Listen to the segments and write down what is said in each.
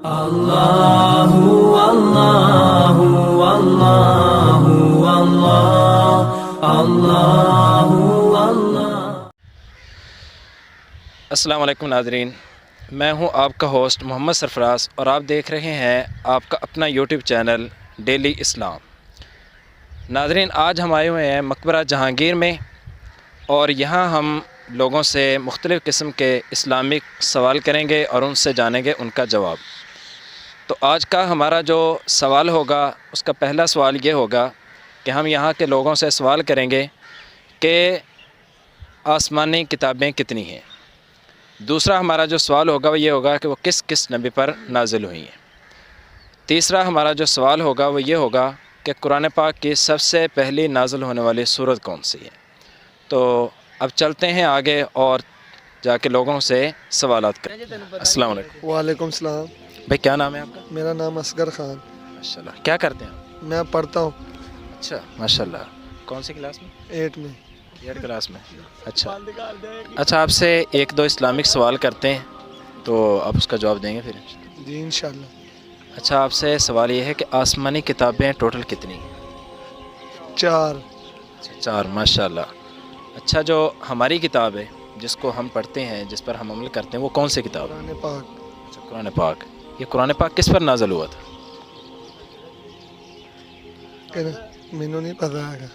اللہ اللہ اللہ اللہ اللہ اللہ۔ السلام علیکم ناظرین، میں ہوں آپ کا ہوسٹ محمد سرفراز اور آپ دیکھ رہے ہیں آپ کا اپنا یوٹیوب چینل ڈیلی اسلام۔ ناظرین، آج ہم آئے ہوئے ہیں مقبرہ جہانگیر میں اور یہاں ہم لوگوں سے مختلف قسم کے اسلامک سوال کریں گے اور ان سے جانیں گے ان کا جواب۔ تو آج کا ہمارا جو سوال ہوگا اس کا پہلا سوال یہ ہوگا کہ ہم یہاں کے لوگوں سے سوال کریں گے کہ آسمانی کتابیں کتنی ہیں۔ دوسرا ہمارا جو سوال ہوگا وہ یہ ہوگا کہ وہ کس کس نبی پر نازل ہوئی ہیں۔ تیسرا ہمارا جو سوال ہوگا وہ یہ ہوگا کہ قرآن پاک کی سب سے پہلی نازل ہونے والی سورت کون سی ہے۔ تو اب چلتے ہیں آگے اور جا کے لوگوں سے سوالات کریں۔ السلام علیکم۔ وعلیکم السلام۔ بھائی کیا نام ہے آپ کا؟ میرا نام اصغر خان۔ ماشاء اللہ، کیا کرتے ہیں آپ؟ میں پڑھتا ہوں اچھا ماشاء اللہ، کون سی کلاس میں؟ 8 میں۔ 8 کلاس میں۔ اچھا آپ سے ایک دو اسلامک سوال کرتے ہیں تو آپ اس کا جواب دیں گے پھر؟ جی انشاءاللہ۔ اچھا آپ سے سوال یہ ہے کہ آسمانی کتابیں ٹوٹل کتنی ہیں؟ 4۔ 4 ماشاء اللہ۔ اچھا جو ہماری کتاب ہے جس کو ہم پڑھتے ہیں، جس پر ہم عمل کرتے ہیں، وہ کون سی کتاب ہے؟ قرآن پاک۔ اچھا قرآن پاک۔ یہ قرآن پاک کس پر نازل ہوا تھا؟ مینوں نہیں پتا ہے۔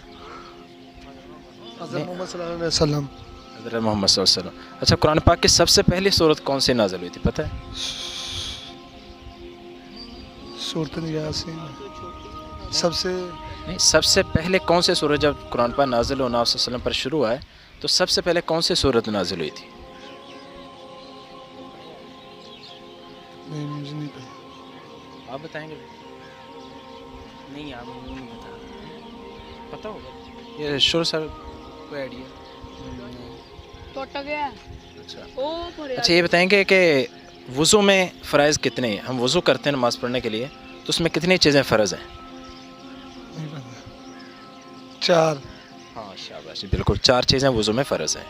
حضرت محمد صلی اللہ علیہ وسلم۔ حضرت محمد صلی اللہ علیہ وسلم۔ اچھا قرآن پاک کی سب سے پہلی سورت کون سی نازل ہوئی تھی پتہ ہے؟ سورۃ یاسین۔ سب سے نہیں، سب سے پہلے کون سے سورت جب قرآن پاک نازل ہونا صلی اللہ علیہ وسلم پر شروع ہوا ہے تو سب سے پہلے کون سی سورت نازل ہوئی تھی؟ نہیں مجھے نہیں پتا۔ آپ بتائیں گے؟ نہیں آپ نہیں پتہ ہوگا یہ شروع سر کوئی آئیڈیا؟ اچھا یہ بتائیں گے کہ وضو میں فرائض کتنے ہیں؟ ہم وضو کرتے ہیں نماز پڑھنے کے لیے تو اس میں کتنی چیزیں فرض ہیں؟ نہیں پتا۔ 4۔ ہاں شاباش، بالکل 4 چیزیں وضو میں فرض ہیں۔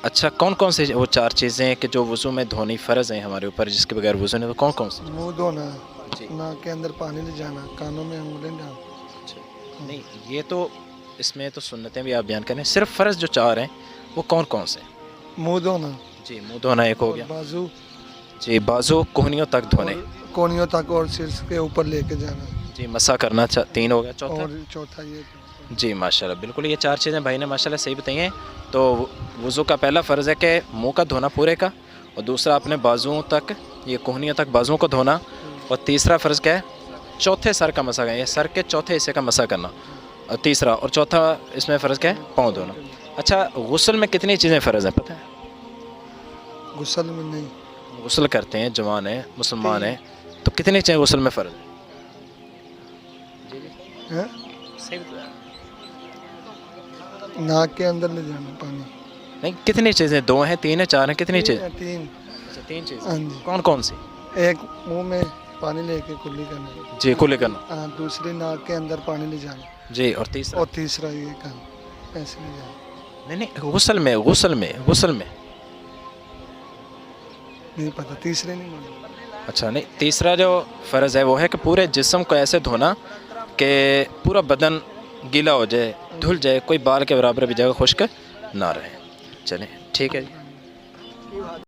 اچھا کون کون سے وہ 4 چیزیں کہ جو وضو میں دھونی فرض ہیں ہمارے اوپر، جس کے بغیر وضو نہیں، تو کون کون سی؟ منہ دھونا، جی ناک کے اندر پانی لے جانا، کانوں میں انگلیں ڈالنا۔ اچھا نہیں، یہ تو اس میں تو سنتیں بھی آپ بیان کریں، صرف فرض جو 4 ہیں وہ کون کون سے؟ منہ دھونا، جی منہ دھونا ایک ہو گیا، بازو، جی بازو کوہنیوں تک دھونے، کونیوں تک اور سر کے اوپر لے کے جانا، جی مسح کرنا 3 ہو گیا، چوتھا؟ اور چوتھا یہ جی ماشاءاللہ، بالکل یہ 4 چیزیں بھائی نے ماشاءاللہ صحیح بتائی ہیں۔ تو وضو کا پہلا فرض ہے کہ منہ کا دھونا پورے کا، اور دوسرا اپنے بازوؤں تک، یہ کوہنیوں تک بازوؤں کو دھونا، اور تیسرا فرض کیا ہے؟ چوتھے سر کا مسح کرنا، یہ سر کے چوتھے حصے کا مسح کرنا، اور تیسرا اور چوتھا اس میں فرض کیا ہے؟ پاؤں دھونا۔ اچھا غسل میں کتنی چیزیں فرض ہیں پتہ ہے؟ غسل میں نہیں، غسل کرتے ہیں، جوان ہیں، مسلمان ہیں، تو کتنی چیزیں غسل میں فرض ہیں؟ ہے؟ ناک کے اندر لے جانا پانی۔ نہیں کتنی چیزیں؟ 2 ہیں، 3 ہیں، 4 ہیں، کتنی چیزیں؟ 3۔ اچھا 3 چیزیں، ہاں جی۔ کون کون سی؟ ایک منہ میں پانی لے کے کلی کرنا، جی کلے کرنا، ہاں، دوسری ناک کے اندر پانی لے جانا، جی اور تیسرا؟ اور تیسرا یہ کرنا، ایسے لے جانا۔ نہیں غسل میں نہیں پتہ، تیسرے نہیں معلوم۔ اچھا نہیں، تیسرا جو فرض ہے وہ ہے کہ پورے جسم کو ایسے دھونا کہ پورا بدن گیلا ہو جائے، دھل جائے، کوئی بال کے برابر بھی جگہ خشک نہ رہے۔ چلیں ٹھیک ہے جی۔